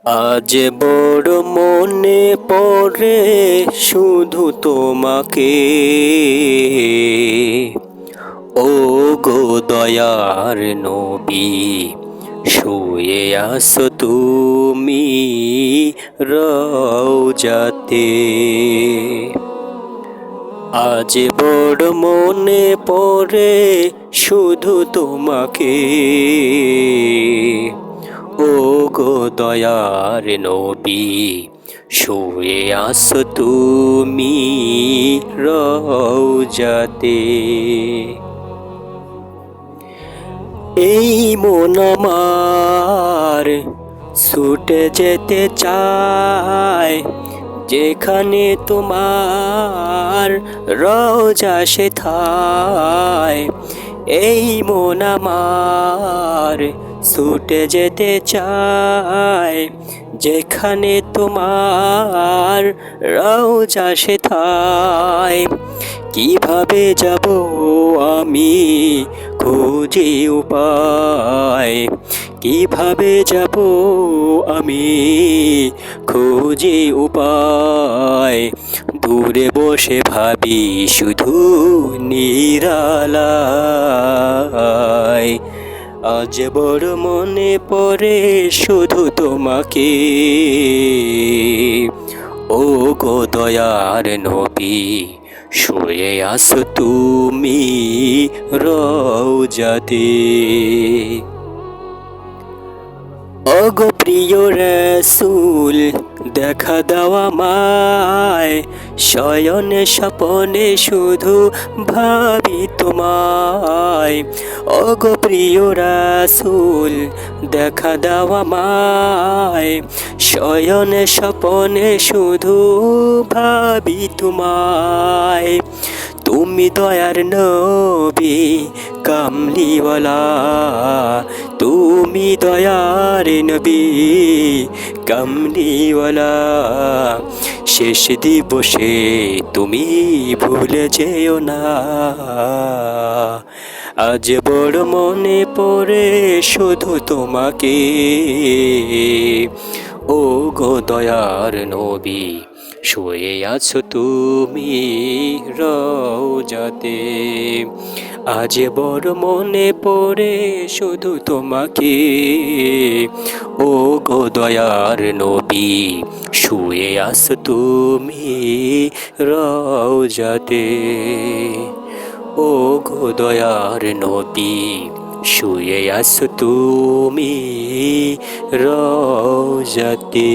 আজ বড় মনে পড়ে শুধু তোমাকে, ও গো দয়ার নবী। শুয়ে আছো তুমি রওজাতে। আজ বড় মনে পড়ে শুধু তোমাকে, ও গো দয়ার নবী। শুয়ে আছো তুমি রওজাতে। এই মন আমার ছুটে যেতে চায়, যেখানে তোমার রওজা সেথায়। এই মন আমার ছুটে যেতে চায়, যেখানে তোমার রওজা সেথায়। কিভাবে যাব আমি খুঁজে উপায়, কিভাবে যাব আমি খুঁজে উপায়। দূরে বসে ভাবি শুধু নিরালায়। আজ বড় মনে পড়ে শুধু তোমাকে, ও গো দয়ার নবী। শুয়ে আছো তুমি রওজাতে। ওগো প্রিয় রাসূল, দেখা দাও আমায়। শয়নে স্বপনে শুধু ভাবি তোমায়। ওগো প্রিয় রাসূল, দেখা দাও আমায়। শয়নে স্বপনে শুধু ভাবি তোমায়। তুমি দয়ার নবী কামলিওয়ালা, তুমি দয়ার নবী কামলিওয়ালা। শেষ দিবসে তুমি ভুলে যেও না। আজ বড় মনে পড়ে শুধু তোমাকে, ও গো দয়ার নবী। শুয়ে আছো তুমি রওজাতে। আজ বড় মনে পড়ে শুধু তোমাকে, ও গো দয়ার নবী। শুয়ে আছো তুমি রওজাতে। ও গো দয়ার নবী, শুয়ে আছো তুমি রওজাতে।